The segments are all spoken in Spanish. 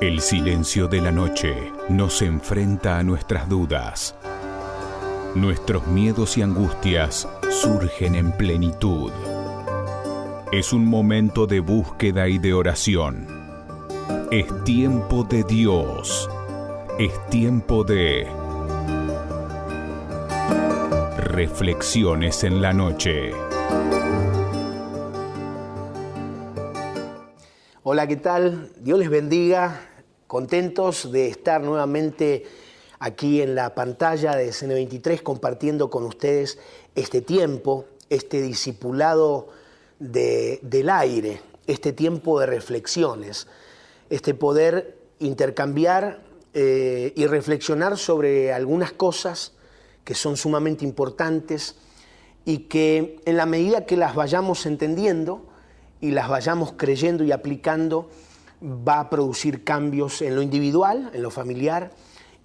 El silencio de la noche nos enfrenta a nuestras dudas. Nuestros miedos y angustias surgen en plenitud. Es un momento de búsqueda y de oración. Es tiempo de Dios. Es tiempo de reflexiones en la noche. Hola, ¿qué tal? Dios les bendiga. Contentos de estar nuevamente aquí en la pantalla de CN23 compartiendo con ustedes este tiempo, este discipulado del aire, este tiempo de reflexiones, este poder intercambiar y reflexionar sobre algunas cosas que son sumamente importantes y que en la medida que las vayamos entendiendo y las vayamos creyendo y aplicando, va a producir cambios en lo individual, en lo familiar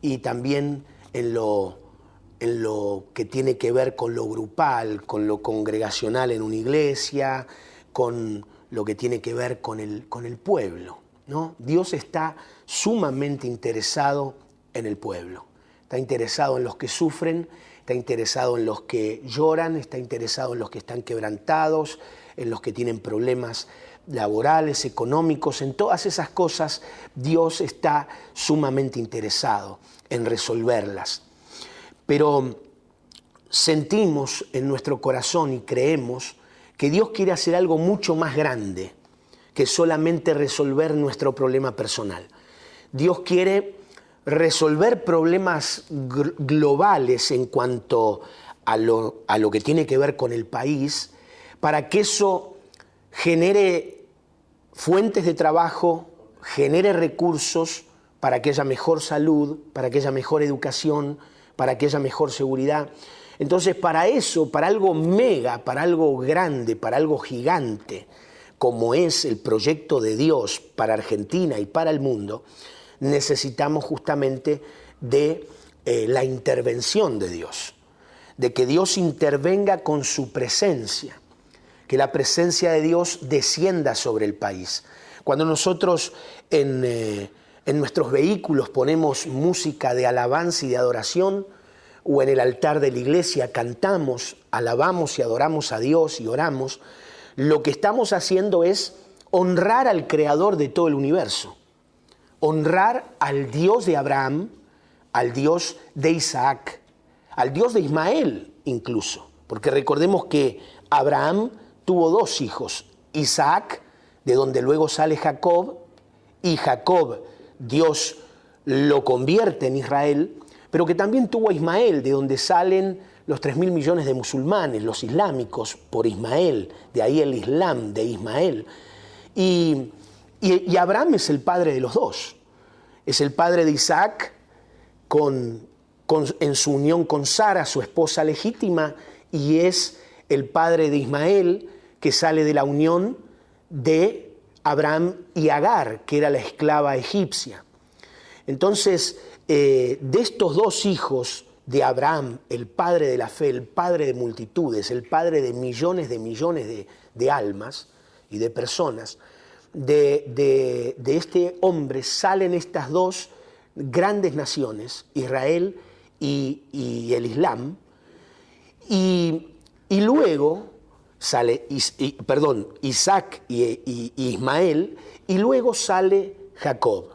y también en lo que tiene que ver con lo grupal, con lo congregacional en una iglesia, con lo que tiene que ver con el pueblo, ¿no? Dios está sumamente interesado en el pueblo, está interesado en los que sufren, está interesado en los que lloran, está interesado en los que están quebrantados, en los que tienen problemas laborales, económicos, en todas esas cosas Dios está sumamente interesado en resolverlas. Pero sentimos en nuestro corazón y creemos que Dios quiere hacer algo mucho más grande que solamente resolver nuestro problema personal. Dios quiere resolver problemas globales en cuanto a lo que tiene que ver con el país, para que eso genere fuentes de trabajo, genere recursos para que haya mejor salud, para que haya mejor educación, para que haya mejor seguridad. Entonces, para eso, para algo mega, para algo grande, para algo gigante, como es el proyecto de Dios para Argentina y para el mundo, necesitamos justamente de la intervención de Dios, de que Dios intervenga con su presencia, que la presencia de Dios descienda sobre el país. Cuando nosotros en nuestros vehículos ponemos música de alabanza y de adoración, o en el altar de la iglesia cantamos, alabamos y adoramos a Dios y oramos, lo que estamos haciendo es honrar al Creador de todo el universo, honrar al Dios de Abraham, al Dios de Isaac, al Dios de Ismael incluso, porque recordemos que Abraham tuvo dos hijos, Isaac, de donde luego sale Jacob, y Jacob, Dios lo convierte en Israel, pero que también tuvo a Ismael, de donde salen los 3.000 millones de musulmanes, los islámicos, por Ismael, de ahí el Islam de Ismael. Y Abraham es el padre de los dos, es el padre de Isaac en su unión con Sara, su esposa legítima, y es el padre de Ismael, que sale de la unión de Abraham y Agar, que era la esclava egipcia. Entonces, de estos dos hijos de Abraham, el padre de la fe, el padre de multitudes, el padre de millones de almas y de personas, de este hombre salen estas dos grandes naciones, Israel y el Islam, y luego sale Isaac y Ismael, y luego sale Jacob.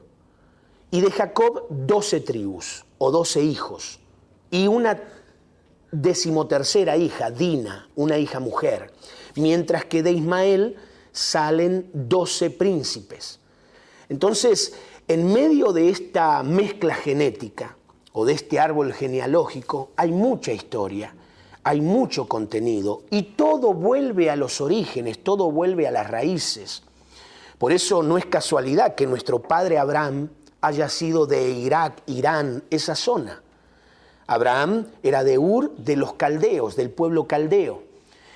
Y de Jacob 12 tribus o 12 hijos y una 13ª hija, Dina, una hija mujer, mientras que de Ismael salen 12 príncipes. Entonces, en medio de esta mezcla genética o de este árbol genealógico hay mucha historia, hay mucho contenido y todo vuelve a los orígenes, todo vuelve a las raíces. Por eso no es casualidad que nuestro padre Abraham haya sido de Irak, Irán, esa zona. Abraham era de Ur, de los caldeos, del pueblo caldeo.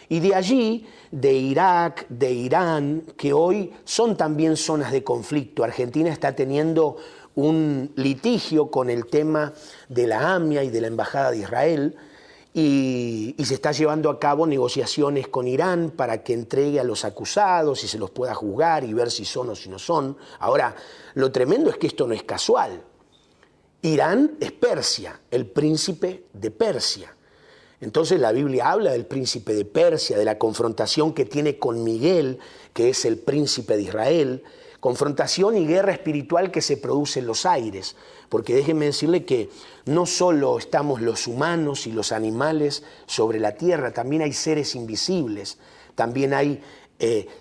Y de allí, de Irak, de Irán, que hoy son también zonas de conflicto. Argentina está teniendo un litigio con el tema de la AMIA y de la Embajada de Israel. y se está llevando a cabo negociaciones con Irán para que entregue a los acusados y se los pueda juzgar y ver si son o si no son. Ahora, lo tremendo es que esto no es casual. Irán es Persia, el príncipe de Persia. Entonces la Biblia habla del príncipe de Persia, de la confrontación que tiene con Miguel, que es el príncipe de Israel, confrontación y guerra espiritual que se produce en los aires. Porque déjenme decirle que no solo estamos los humanos y los animales sobre la tierra, también hay seres invisibles, también hay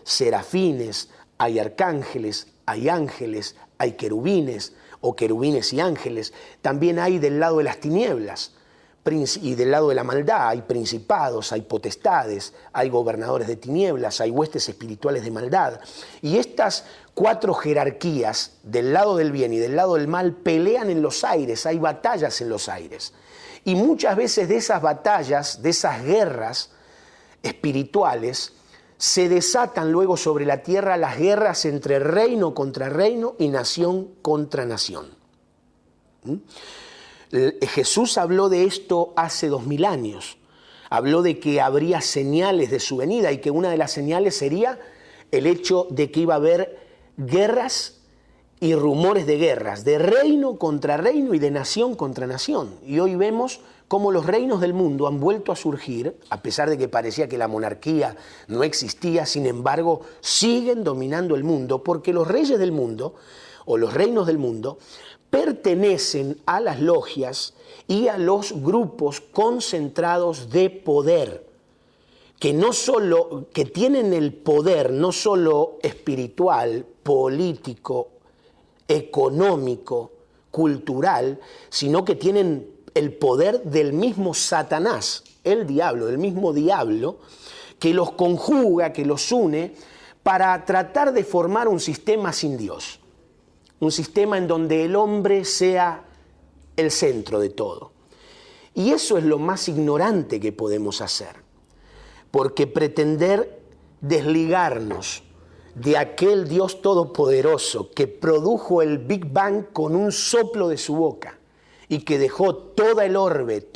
serafines, hay arcángeles, hay querubines o querubines y ángeles, también hay del lado de las tinieblas y del lado de la maldad, hay principados, hay potestades, hay gobernadores de tinieblas, hay huestes espirituales de maldad. Y estas 4 jerarquías, del lado del bien y del lado del mal, pelean en los aires, hay batallas en los aires. Y muchas veces de esas batallas, de esas guerras espirituales, se desatan luego sobre la tierra las guerras entre reino contra reino y nación contra nación. Jesús habló de esto hace 2000 años. Habló de que habría señales de su venida y que una de las señales sería el hecho de que iba a haber guerras y rumores de guerras, de reino contra reino y de nación contra nación. Y hoy vemos cómo los reinos del mundo han vuelto a surgir, a pesar de que parecía que la monarquía no existía, sin embargo, siguen dominando el mundo, porque los reyes del mundo, o los reinos del mundo, pertenecen a las logias y a los grupos concentrados de poder, que tienen el poder no solo espiritual, político, económico, cultural, sino que tienen el poder del mismo Satanás, el diablo, del mismo diablo, que los conjuga, que los une, para tratar de formar un sistema sin Dios. Un sistema en donde el hombre sea el centro de todo. Y eso es lo más ignorante que podemos hacer, porque pretender desligarnos de aquel Dios todopoderoso que produjo el Big Bang con un soplo de su boca y que dejó toda el orbe,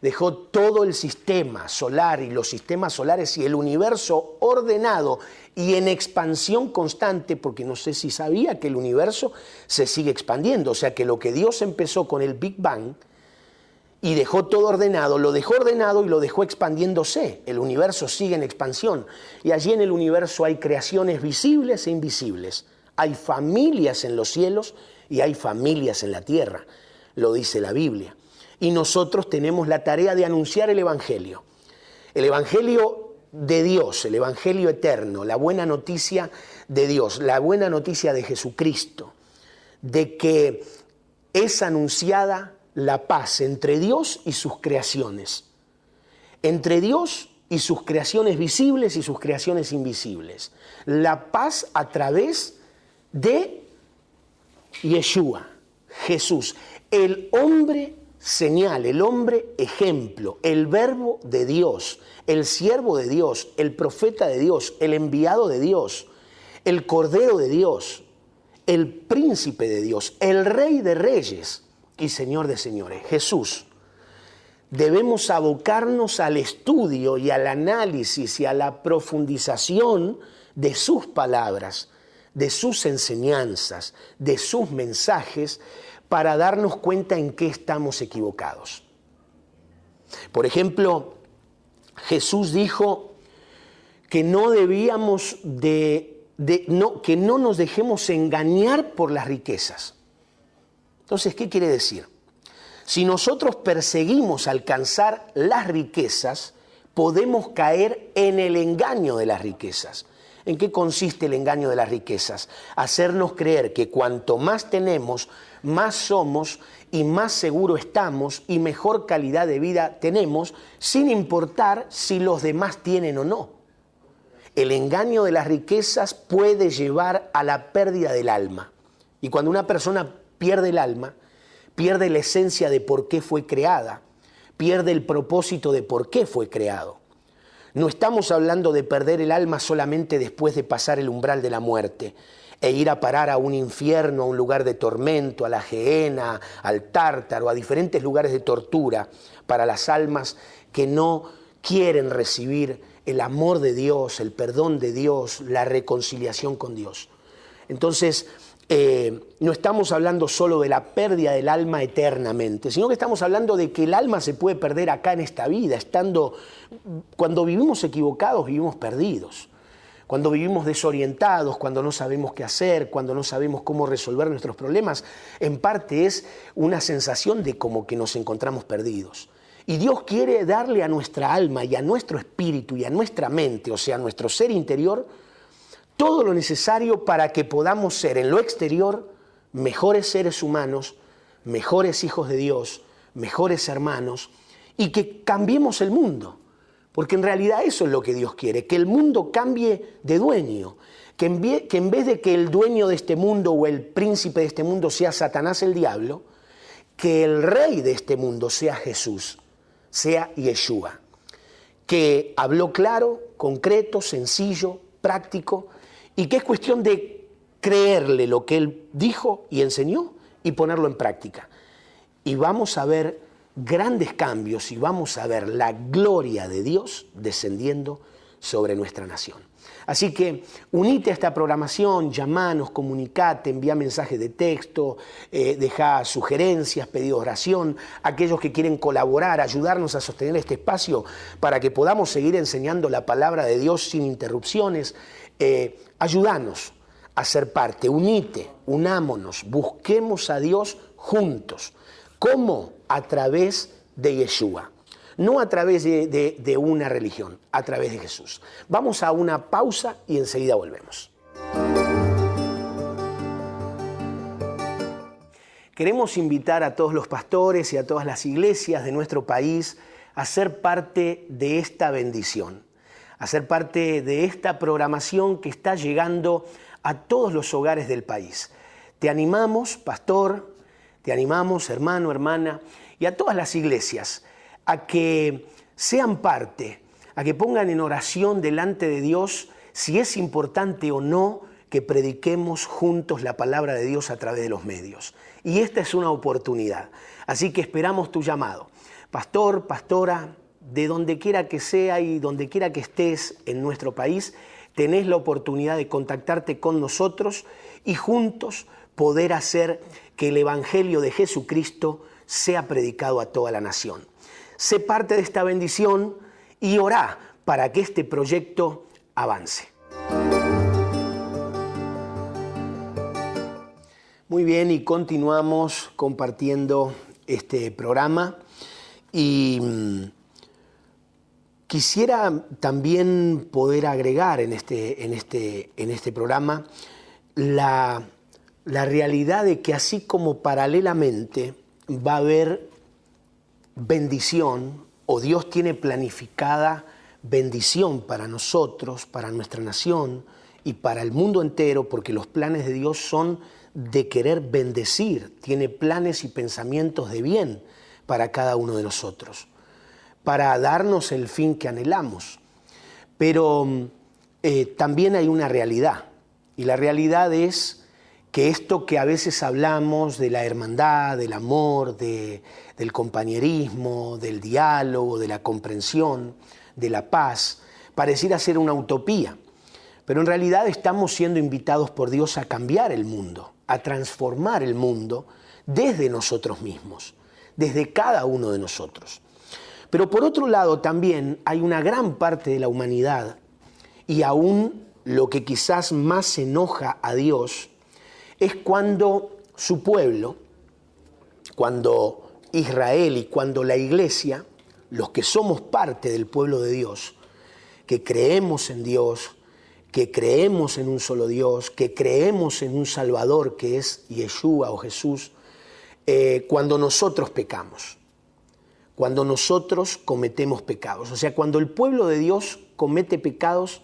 dejó todo el sistema solar y los sistemas solares y el universo ordenado y en expansión constante, porque no sé si sabía que el universo se sigue expandiendo, o sea que lo que Dios empezó con el Big Bang y dejó todo ordenado, lo dejó ordenado y lo dejó expandiéndose. El universo sigue en expansión y allí en el universo hay creaciones visibles e invisibles. Hay familias en los cielos y hay familias en la tierra, lo dice la Biblia. Y nosotros tenemos la tarea de anunciar el Evangelio de Dios, el Evangelio eterno, la buena noticia de Dios, la buena noticia de Jesucristo, de que es anunciada la paz entre Dios y sus creaciones, entre Dios y sus creaciones visibles y sus creaciones invisibles. La paz a través de Yeshua, Jesús, el hombre señal, el hombre ejemplo, el verbo de Dios, el siervo de Dios, el profeta de Dios, el enviado de Dios, el cordero de Dios, el príncipe de Dios, el rey de reyes y señor de señores, Jesús. Debemos abocarnos al estudio y al análisis y a la profundización de sus palabras, de sus enseñanzas, de sus mensajes, para darnos cuenta en qué estamos equivocados. Por ejemplo, Jesús dijo que no debíamos que no nos dejemos engañar por las riquezas. Entonces, ¿qué quiere decir? Si nosotros perseguimos alcanzar las riquezas, podemos caer en el engaño de las riquezas. ¿En qué consiste el engaño de las riquezas? Hacernos creer que cuanto más tenemos, más somos y más seguro estamos y mejor calidad de vida tenemos, sin importar si los demás tienen o no. El engaño de las riquezas puede llevar a la pérdida del alma. Y cuando una persona pierde el alma, pierde la esencia de por qué fue creada, pierde el propósito de por qué fue creado. No estamos hablando de perder el alma solamente después de pasar el umbral de la muerte e ir a parar a un infierno, a un lugar de tormento, a la Gehenna, al Tártaro, a diferentes lugares de tortura para las almas que no quieren recibir el amor de Dios, el perdón de Dios, la reconciliación con Dios. Entonces, no estamos hablando solo de la pérdida del alma eternamente, sino que estamos hablando de que el alma se puede perder acá en esta vida, cuando vivimos equivocados, vivimos perdidos. Cuando vivimos desorientados, cuando no sabemos qué hacer, cuando no sabemos cómo resolver nuestros problemas, en parte es una sensación de como que nos encontramos perdidos. Y Dios quiere darle a nuestra alma y a nuestro espíritu y a nuestra mente, o sea, a nuestro ser interior, todo lo necesario para que podamos ser en lo exterior mejores seres humanos, mejores hijos de Dios, mejores hermanos, y que cambiemos el mundo. Porque en realidad eso es lo que Dios quiere, que el mundo cambie de dueño, que en vez de que el dueño de este mundo o el príncipe de este mundo sea Satanás el diablo, que el rey de este mundo sea Jesús, sea Yeshua, que habló claro, concreto, sencillo, práctico, y que es cuestión de creerle lo que él dijo y enseñó y ponerlo en práctica. Y vamos a ver grandes cambios y vamos a ver la gloria de Dios descendiendo sobre nuestra nación. Así que unite a esta programación, llamanos, comunicate, envía mensajes de texto, deja sugerencias, pedidos de oración, aquellos que quieren colaborar, ayudarnos a sostener este espacio para que podamos seguir enseñando la palabra de Dios sin interrupciones. Ayúdanos a ser parte, unite, unámonos, busquemos a Dios juntos. ¿Cómo? A través de Yeshua. No a través de una religión, a través de Jesús. Vamos a una pausa y enseguida volvemos. Queremos invitar a todos los pastores y a todas las iglesias de nuestro país a ser parte de esta bendición, a ser parte de esta programación que está llegando a todos los hogares del país. Te animamos, pastor, te animamos, hermano, hermana, y a todas las iglesias a que sean parte, a que pongan en oración delante de Dios si es importante o no que prediquemos juntos la palabra de Dios a través de los medios. Y esta es una oportunidad. Así que esperamos tu llamado. Pastor, pastora, de donde quiera que sea y donde quiera que estés en nuestro país, tenés la oportunidad de contactarte con nosotros y juntos poder hacer que el Evangelio de Jesucristo sea predicado a toda la nación. Sé parte de esta bendición y orá para que este proyecto avance. Muy bien, y continuamos compartiendo este programa. Y quisiera también poder agregar en este programa la realidad de que así como paralelamente va a haber bendición, o Dios tiene planificada bendición para nosotros, para nuestra nación y para el mundo entero, porque los planes de Dios son de querer bendecir, tiene planes y pensamientos de bien para cada uno de nosotros, para darnos el fin que anhelamos. Pero también hay una realidad, y la realidad es que esto que a veces hablamos de la hermandad, del amor, del compañerismo, del diálogo, de la comprensión, de la paz, pareciera ser una utopía. Pero en realidad estamos siendo invitados por Dios a cambiar el mundo, a transformar el mundo desde nosotros mismos, desde cada uno de nosotros. Pero por otro lado también hay una gran parte de la humanidad, y aún lo que quizás más enoja a Dios, es cuando su pueblo, cuando Israel y cuando la iglesia, los que somos parte del pueblo de Dios, que creemos en Dios, que creemos en un solo Dios, que creemos en un Salvador que es Yeshua o Jesús, cuando nosotros pecamos, cuando nosotros cometemos pecados. O sea, cuando el pueblo de Dios comete pecados,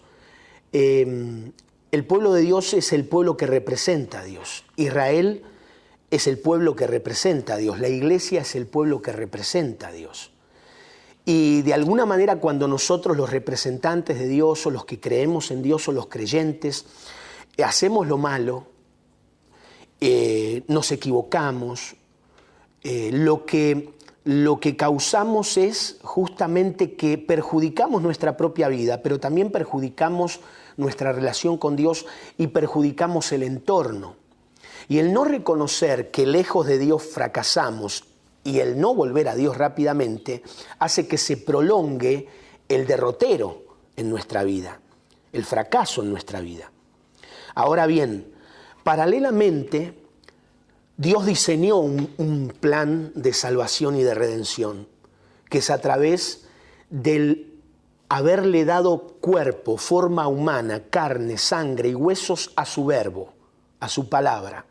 el pueblo de Dios es el pueblo que representa a Dios. Israel es el pueblo que representa a Dios. La iglesia es el pueblo que representa a Dios. Y de alguna manera cuando nosotros los representantes de Dios o los que creemos en Dios o los creyentes hacemos lo malo, nos equivocamos, lo que lo que causamos es justamente que perjudicamos nuestra propia vida, pero también perjudicamos nuestra relación con Dios y perjudicamos el entorno. Y el no reconocer que lejos de Dios fracasamos y el no volver a Dios rápidamente hace que se prolongue el derrotero en nuestra vida, el fracaso en nuestra vida. Ahora bien, paralelamente, Dios diseñó un plan de salvación y de redención, que es a través del haberle dado cuerpo, forma humana, carne, sangre y huesos a su verbo, a su palabra,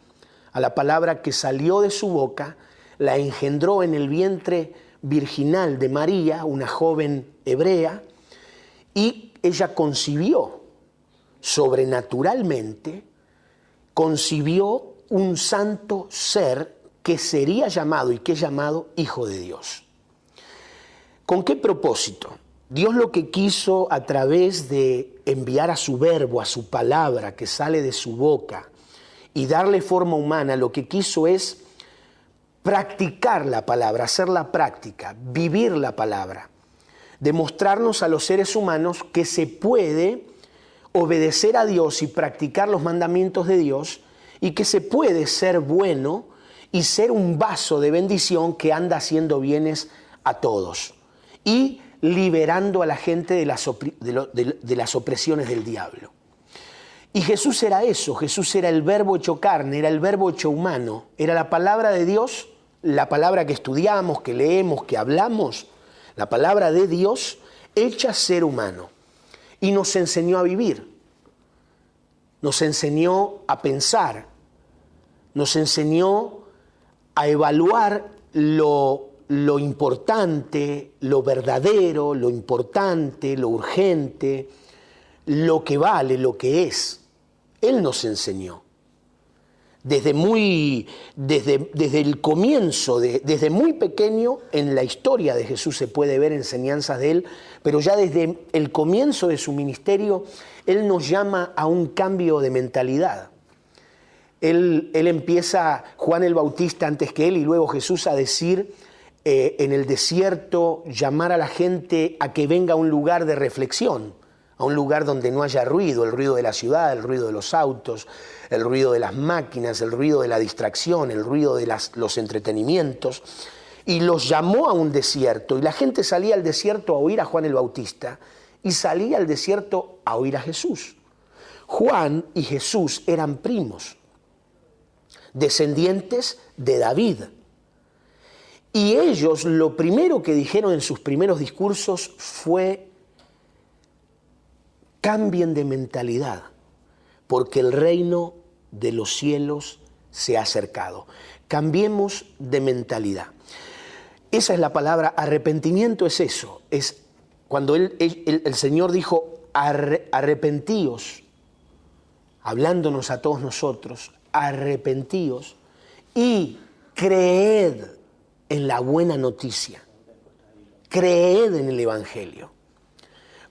a la palabra que salió de su boca, la engendró en el vientre virginal de María, una joven hebrea, y ella concibió sobrenaturalmente, concibió un santo ser que sería llamado y que es llamado Hijo de Dios. ¿Con qué propósito? Dios lo que quiso a través de enviar a su verbo, a su palabra que sale de su boca y darle forma humana, lo que quiso es practicar la palabra, hacer la práctica, vivir la palabra, demostrarnos a los seres humanos que se puede obedecer a Dios y practicar los mandamientos de Dios y que se puede ser bueno y ser un vaso de bendición que anda haciendo bienes a todos y liberando a la gente de las opresiones del diablo. Y Jesús era eso, Jesús era el verbo hecho carne, era el verbo hecho humano, era la palabra de Dios, la palabra que estudiamos, que leemos, que hablamos, la palabra de Dios hecha ser humano. Y nos enseñó a vivir, nos enseñó a pensar, nos enseñó a evaluar lo importante, lo verdadero, lo importante, lo urgente, lo que vale, lo que es. Él nos enseñó. Desde el comienzo, desde muy pequeño, en la historia de Jesús se puede ver enseñanzas de Él, pero ya desde el comienzo de su ministerio, Él nos llama a un cambio de mentalidad. Él empieza, Juan el Bautista antes que Él y luego Jesús, a decir en el desierto, llamar a la gente a que venga a un lugar de reflexión, a un lugar donde no haya ruido, el ruido de la ciudad, el ruido de los autos, el ruido de las máquinas, el ruido de la distracción, el ruido de los entretenimientos, y los llamó a un desierto, y la gente salía al desierto a oír a Juan el Bautista, y salía al desierto a oír a Jesús. Juan y Jesús eran primos, descendientes de David, y ellos lo primero que dijeron en sus primeros discursos fue: cambien de mentalidad, porque el reino de los cielos se ha acercado. Cambiemos de mentalidad. Esa es la palabra arrepentimiento, es eso. Es cuando el Señor dijo arrepentíos, hablándonos a todos nosotros, arrepentíos y creed en la buena noticia. Creed en el Evangelio.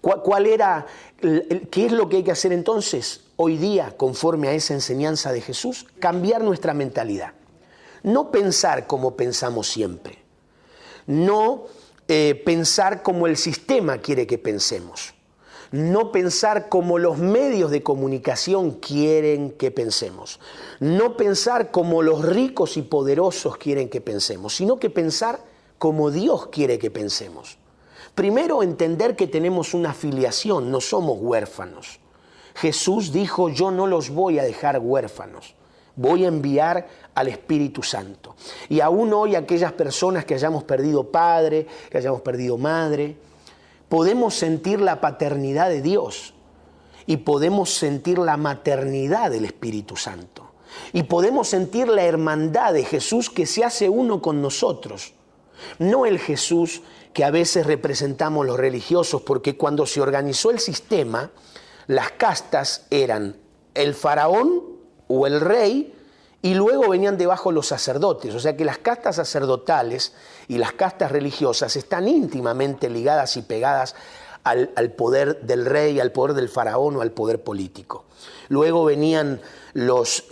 ¿Qué es lo que hay que hacer entonces hoy día conforme a esa enseñanza de Jesús? Cambiar nuestra mentalidad. No pensar como pensamos siempre. No pensar como el sistema quiere que pensemos. No pensar como los medios de comunicación quieren que pensemos. No pensar como los ricos y poderosos quieren que pensemos, sino que pensar como Dios quiere que pensemos. Primero, entender que tenemos una filiación, no somos huérfanos. Jesús dijo: yo no los voy a dejar huérfanos, voy a enviar al Espíritu Santo. Y aún hoy aquellas personas que hayamos perdido padre, que hayamos perdido madre, podemos sentir la paternidad de Dios y podemos sentir la maternidad del Espíritu Santo. Y podemos sentir la hermandad de Jesús que se hace uno con nosotros. No el Jesús que a veces representamos los religiosos, porque cuando se organizó el sistema, las castas eran el faraón o el rey y luego venían debajo los sacerdotes. O sea que las castas sacerdotales y las castas religiosas están íntimamente ligadas y pegadas al poder del rey, al poder del faraón o al poder político. Luego venían los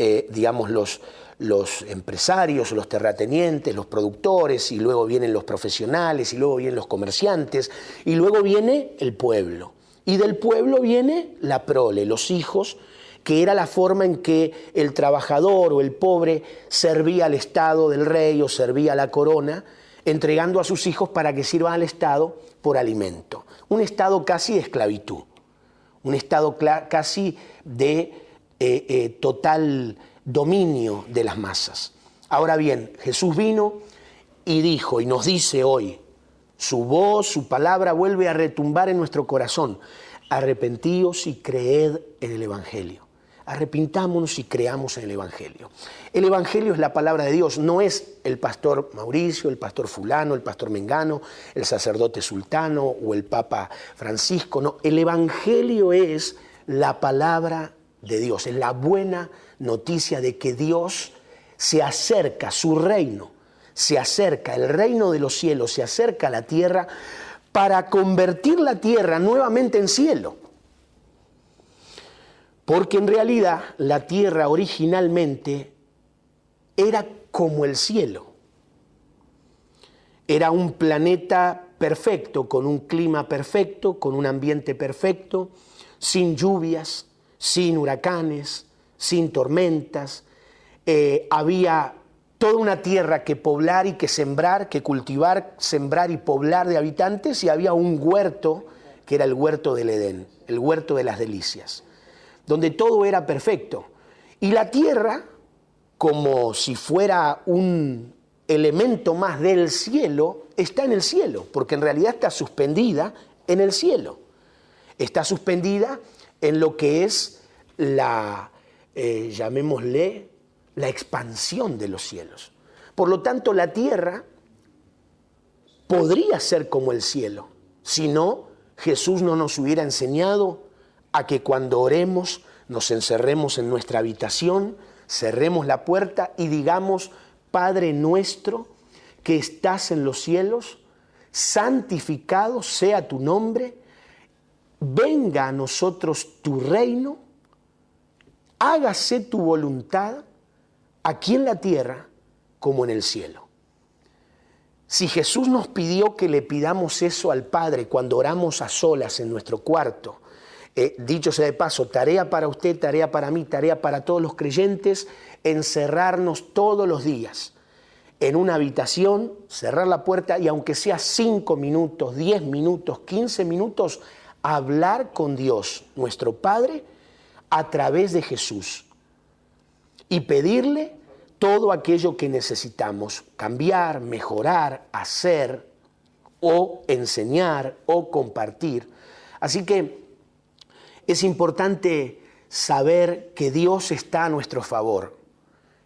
los empresarios, los terratenientes, los productores, y luego vienen los profesionales, y luego vienen los comerciantes, y luego viene el pueblo. Y del pueblo viene la prole, los hijos, que era la forma en que el trabajador o el pobre servía al Estado del rey o servía a la corona, entregando a sus hijos para que sirvan al Estado por alimento. Un estado casi de esclavitud, un estado casi de total dominio de las masas. Ahora bien, Jesús vino y dijo, y nos dice hoy, su voz, su palabra vuelve a retumbar en nuestro corazón: arrepentíos y creed en el Evangelio. Arrepintámonos y creamos en el Evangelio. El Evangelio es la palabra de Dios, no es el pastor Mauricio, el pastor fulano, el pastor Mengano, el sacerdote sultano o el Papa Francisco. No, el Evangelio es la palabra de Dios, es la buena noticia de que Dios se acerca, su reino se acerca, el reino de los cielos se acerca a la tierra para convertir la tierra nuevamente en cielo. Porque en realidad la tierra originalmente era como el cielo. Era un planeta perfecto, con un clima perfecto, con un ambiente perfecto, sin lluvias, sin huracanes, sin tormentas. Había toda una tierra que poblar y que sembrar, que cultivar, sembrar y poblar de habitantes, y había un huerto que era el huerto del Edén, el huerto de las delicias, donde todo era perfecto. Y la tierra, como si fuera un elemento más del cielo, está en el cielo, porque en realidad está suspendida en el cielo. Está suspendida en lo que es llamémosle, la expansión de los cielos. Por lo tanto, la tierra podría ser como el cielo, si no, Jesús no nos hubiera enseñado a que cuando oremos nos encerremos en nuestra habitación, cerremos la puerta y digamos: Padre nuestro que estás en los cielos, santificado sea tu nombre, venga a nosotros tu reino, hágase tu voluntad aquí en la tierra como en el cielo. Si Jesús nos pidió que le pidamos eso al Padre cuando oramos a solas en nuestro cuarto, dicho sea de paso, tarea para usted, tarea para mí, tarea para todos los creyentes, encerrarnos todos los días en una habitación, cerrar la puerta y aunque sea 5 minutos, 10 minutos, 15 minutos, hablar con Dios, nuestro Padre, a través de Jesús y pedirle todo aquello que necesitamos cambiar, mejorar, hacer o enseñar o compartir. Así que es importante saber que Dios está a nuestro favor,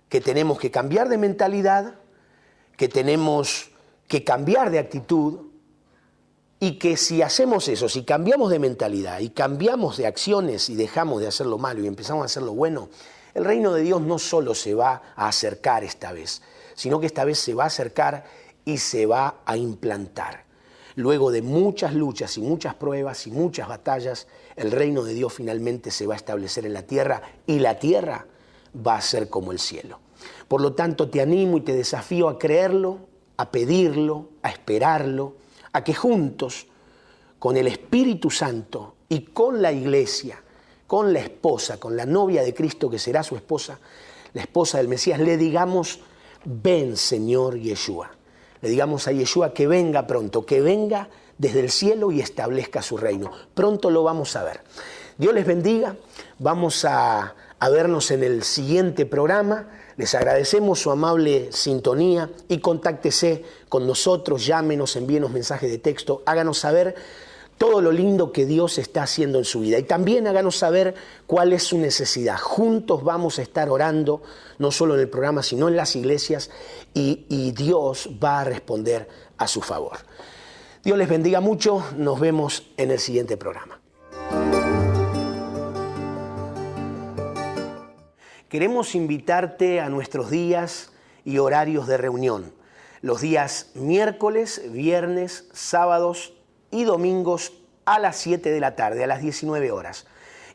que tenemos que cambiar de mentalidad, que tenemos que cambiar de actitud y que si hacemos eso, si cambiamos de mentalidad y cambiamos de acciones y dejamos de hacer lo malo y empezamos a hacer lo bueno, el reino de Dios no solo se va a acercar esta vez, sino que esta vez se va a acercar y se va a implantar. Luego de muchas luchas y muchas pruebas y muchas batallas, el reino de Dios finalmente se va a establecer en la tierra y la tierra va a ser como el cielo. Por lo tanto, te animo y te desafío a creerlo, a pedirlo, a esperarlo, a que juntos, con el Espíritu Santo y con la iglesia, con la esposa, con la novia de Cristo que será su esposa, la esposa del Mesías, le digamos: ven, Señor Yeshua. Le digamos a Yeshua que venga pronto, que venga desde el cielo y establezca su reino. Pronto lo vamos a ver. Dios les bendiga. Vamos a vernos en el siguiente programa. Les agradecemos su amable sintonía y contáctese con nosotros, llámenos, envíenos mensajes de texto, háganos saber todo lo lindo que Dios está haciendo en su vida. Y también háganos saber cuál es su necesidad. Juntos vamos a estar orando, no solo en el programa, sino en las iglesias, y Dios va a responder a su favor. Dios les bendiga mucho. Nos vemos en el siguiente programa. Queremos invitarte a nuestros días y horarios de reunión. Los días miércoles, viernes, sábados y domingos a las 7 de la tarde, a las 19 horas.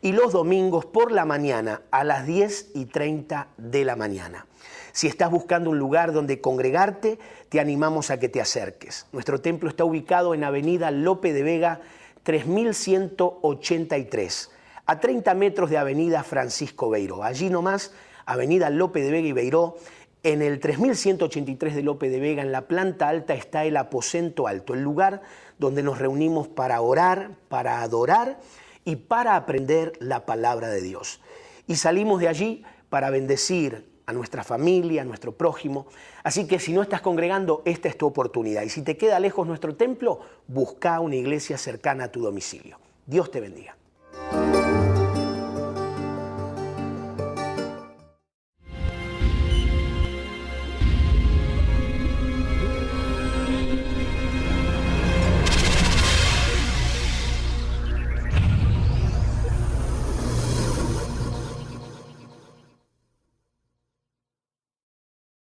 y los domingos por la mañana a las 10:30 de la mañana. Si estás buscando un lugar donde congregarte, te animamos a que te acerques. Nuestro templo está ubicado en Avenida Lope de Vega 3183, a 30 metros de Avenida Francisco Beiró. Allí nomás, Avenida Lope de Vega y Beiró, en el 3183 de Lope de Vega, en la planta alta, está el aposento alto, el lugar donde nos reunimos para orar, para adorar y para aprender la palabra de Dios. Y salimos de allí para bendecir a nuestra familia, a nuestro prójimo. Así que si no estás congregando, esta es tu oportunidad. Y si te queda lejos nuestro templo, busca una iglesia cercana a tu domicilio. Dios te bendiga.